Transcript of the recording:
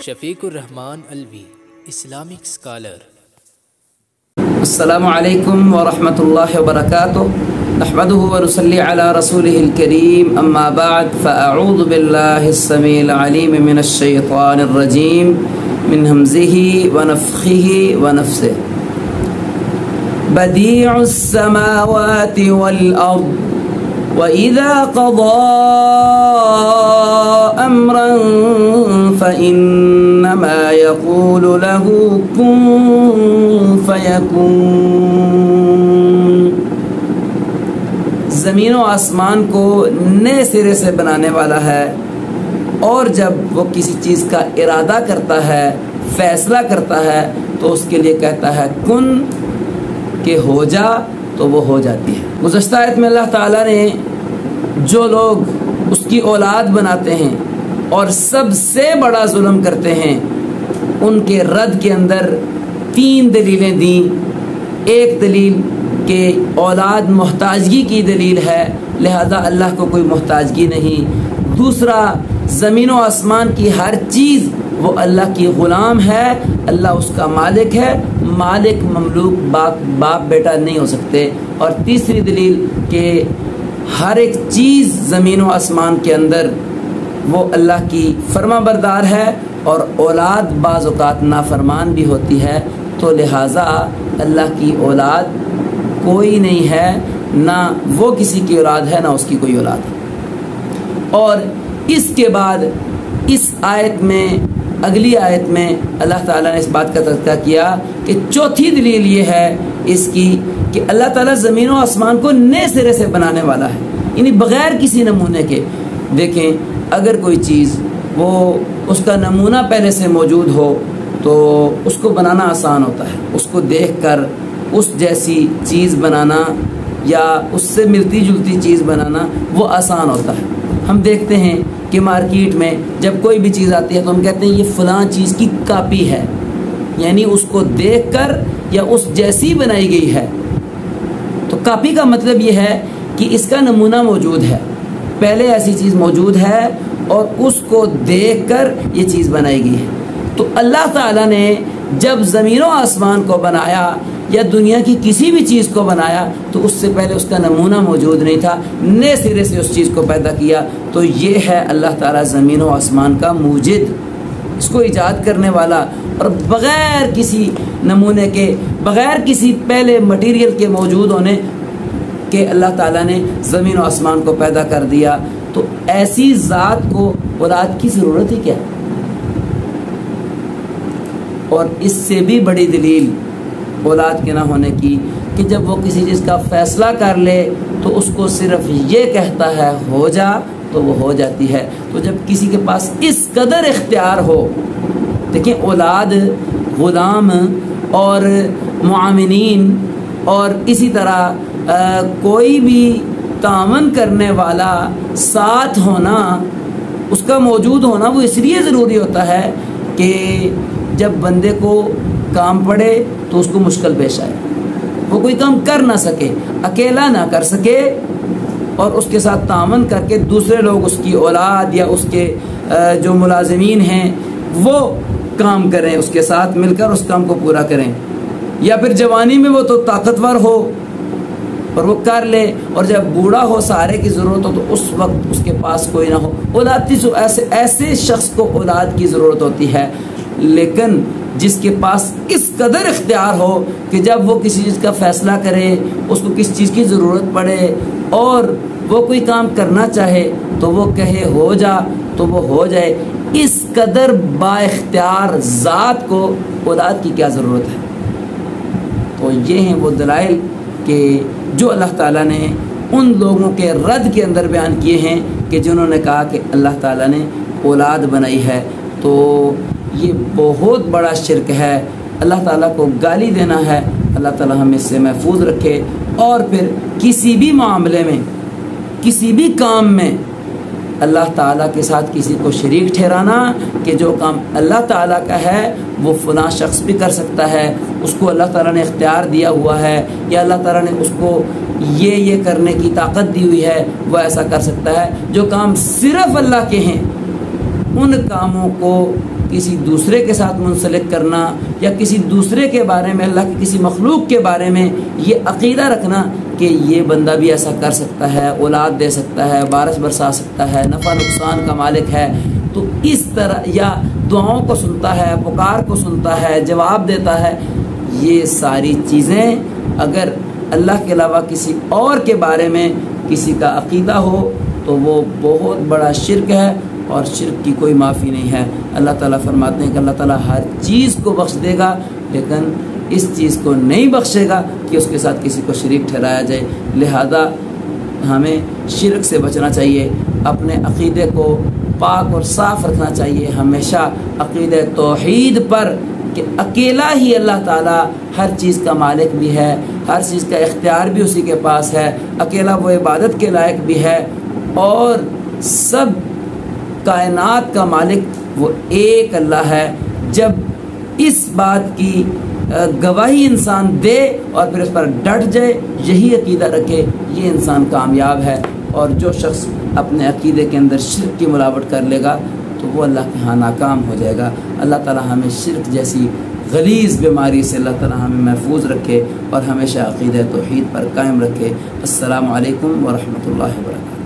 شفیق الرحمان الوی، Islamic scholar. السلام علیکم ورحمۃ اللہ وبرکاتہ، نحمده ونصلی علی رسوله الکریم، اما بعد فاعوذ باللہ السمیع العلیم من الشیطان الرجیم من ہمزه ونفخه ونفثه۔ بدیع السماوات والارض وَإِذَا قَضَى أَمْرًا فَإِنَّمَا يَقُولُ لَهُ كُن فَيَكُونُ۔ زمین و آسمان کو نئے سرے سے بنانے والا ہے، اور جب وہ کسی چیز کا ارادہ کرتا ہے، فیصلہ کرتا ہے، تو اس کے لیے کہتا ہے کن، کہ ہو جا، تو وہ ہو جاتی ہے۔ گزشتہ آیت میں اللہ تعالیٰ نے جو لوگ اس کی اولاد بناتے ہیں اور سب سے بڑا ظلم کرتے ہیں، ان کے رد کے اندر 3 دلیلیں دیں۔ ایک دلیل کہ اولاد محتاجگی کی دلیل ہے، لہذا اللہ کو کوئی محتاجگی نہیں۔ دوسرا، زمین و آسمان کی ہر چیز وہ اللہ کی غلام ہے، اللہ اس کا مالک ہے، مالک مملوک باپ بیٹا نہیں ہو سکتے۔ اور تیسری دلیل کہ ہر ایک چیز زمین و آسمان کے اندر وہ اللہ کی فرما بردار ہے، اور اولاد بعض اوقات نافرمان بھی ہوتی ہے، تو لہٰذا اللہ کی اولاد کوئی نہیں ہے، نہ وہ کسی کی اولاد ہے، نہ اس کی کوئی اولاد ہے۔ اور اس کے بعد اس آیت میں، اگلی آیت میں اللہ تعالیٰ نے اس بات کا تذکرہ کیا کہ چوتھی دلیل یہ ہے اس کی کہ اللہ تعالیٰ زمین و آسمان کو نئے سرے سے بنانے والا ہے، یعنی بغیر کسی نمونے کے۔ دیکھیں، اگر کوئی چیز وہ اس کا نمونہ پہلے سے موجود ہو تو اس کو بنانا آسان ہوتا ہے، اس کو دیکھ کر اس جیسی چیز بنانا یا اس سے ملتی جلتی چیز بنانا وہ آسان ہوتا ہے۔ ہم دیکھتے ہیں کہ مارکیٹ میں جب کوئی بھی چیز آتی ہے تو ہم کہتے ہیں یہ فلاں چیز کی کاپی ہے، یعنی اس کو دیکھ کر یا اس جیسی بنائی گئی ہے۔ تو کاپی کا مطلب یہ ہے کہ اس کا نمونہ موجود ہے، پہلے ایسی چیز موجود ہے اور اس کو دیکھ کر یہ چیز بنائی گئی ہے۔ تو اللہ تعالیٰ نے جب زمین و آسمان کو بنایا یا دنیا کی کسی بھی چیز کو بنایا تو اس سے پہلے اس کا نمونہ موجود نہیں تھا، نئے سرے سے اس چیز کو پیدا کیا۔ تو یہ ہے اللہ تعالیٰ زمین و آسمان کا موجد، اس کو ایجاد کرنے والا، اور بغیر کسی نمونے کے، بغیر کسی پہلے مٹیریل کے موجود ہونے کہ اللہ تعالیٰ نے زمین و آسمان کو پیدا کر دیا۔ تو ایسی ذات کو اولاد کی ضرورت ہی کیا؟ اور اس سے بھی بڑی دلیل اولاد کے نہ ہونے کی کہ جب وہ کسی چیز کا فیصلہ کر لے تو اس کو صرف یہ کہتا ہے ہو جا، تو وہ ہو جاتی ہے۔ تو جب کسی کے پاس اس قدر اختیار ہو، دیکھیں اولاد، غلام اور معاونین اور اسی طرح کوئی بھی تعاون کرنے والا ساتھ ہونا، اس کا موجود ہونا وہ اس لیے ضروری ہوتا ہے کہ جب بندے کو کام پڑے تو اس کو مشکل پیش آئے، وہ کوئی کام کر نہ سکے، اکیلا نہ کر سکے، اور اس کے ساتھ تعاون کر کے دوسرے لوگ، اس کی اولاد یا اس کے جو ملازمین ہیں، وہ کام کریں، اس کے ساتھ مل کر اس کام کو پورا کریں۔ یا پھر جوانی میں وہ تو طاقتور ہو اور وہ کر لے، اور جب بوڑھا ہو، سہارے کی ضرورت ہو، تو اس وقت اس کے پاس کوئی نہ ہو۔ اولاد کی ایسے شخص کو اولاد کی ضرورت ہوتی ہے، لیکن جس کے پاس اس قدر اختیار ہو کہ جب وہ کسی چیز کا فیصلہ کرے، اس کو کس چیز کی ضرورت پڑے اور وہ کوئی کام کرنا چاہے تو وہ کہے ہو جا، تو وہ ہو جائے۔ اس قدر با اختیار ذات کو اولاد کی کیا ضرورت ہے؟ تو یہ ہیں وہ دلائل کہ جو اللہ تعالیٰ نے ان لوگوں کے رد کے اندر بیان کیے ہیں کہ جنہوں نے کہا کہ اللہ تعالیٰ نے اولاد بنائی ہے۔ تو یہ بہت بڑا شرک ہے، اللہ تعالیٰ کو گالی دینا ہے۔ اللہ تعالیٰ ہمیں اس سے محفوظ رکھے۔ اور پھر کسی بھی معاملے میں، کسی بھی کام میں اللہ تعالیٰ کے ساتھ کسی کو شریک ٹھہرانا کہ جو کام اللہ تعالیٰ کا ہے وہ فلاں شخص بھی کر سکتا ہے، اس کو اللہ تعالیٰ نے اختیار دیا ہوا ہے، یا اللہ تعالیٰ نے اس کو یہ کرنے کی طاقت دی ہوئی ہے، وہ ایسا کر سکتا ہے۔ جو کام صرف اللہ کے ہیں ان کاموں کو کسی دوسرے کے ساتھ منسلک کرنا یا کسی دوسرے کے بارے میں، اللہ کی کسی مخلوق کے بارے میں یہ عقیدہ رکھنا کہ یہ بندہ بھی ایسا کر سکتا ہے، اولاد دے سکتا ہے، بارش برسا سکتا ہے، نفع نقصان کا مالک ہے، تو اس طرح، یا دعاؤں کو سنتا ہے، پکار کو سنتا ہے، جواب دیتا ہے، یہ ساری چیزیں اگر اللہ کے علاوہ کسی اور کے بارے میں کسی کا عقیدہ ہو تو وہ بہت بڑا شرک ہے، اور شرک کی کوئی معافی نہیں ہے۔ اللہ تعالیٰ فرماتے ہیں کہ اللہ تعالیٰ ہر چیز کو بخش دے گا، لیکن اس چیز کو نہیں بخشے گا کہ اس کے ساتھ کسی کو شریک ٹھہرایا جائے۔ لہذا ہمیں شرک سے بچنا چاہیے، اپنے عقیدے کو پاک اور صاف رکھنا چاہیے، ہمیشہ عقیدہ توحید پر کہ اکیلا ہی اللہ تعالیٰ ہر چیز کا مالک بھی ہے، ہر چیز کا اختیار بھی اسی کے پاس ہے، اکیلا وہ عبادت کے لائق بھی ہے، اور سب کائنات کا مالک وہ ایک اللہ ہے۔ جب اس بات کی گواہی انسان دے اور پھر اس پر ڈٹ جائے، یہی عقیدہ رکھے، یہ انسان کامیاب ہے۔ اور جو شخص اپنے عقیدے کے اندر شرک کی ملاوٹ کر لے گا تو وہ اللہ کے ہاں ناکام ہو جائے گا۔ اللہ تعالیٰ ہمیں شرک جیسی غلیظ بیماری سے اللہ تعالیٰ ہمیں محفوظ رکھے اور ہمیشہ عقیدہ توحید پر قائم رکھے۔ السلام علیکم ورحمۃ اللہ وبرکاتہ۔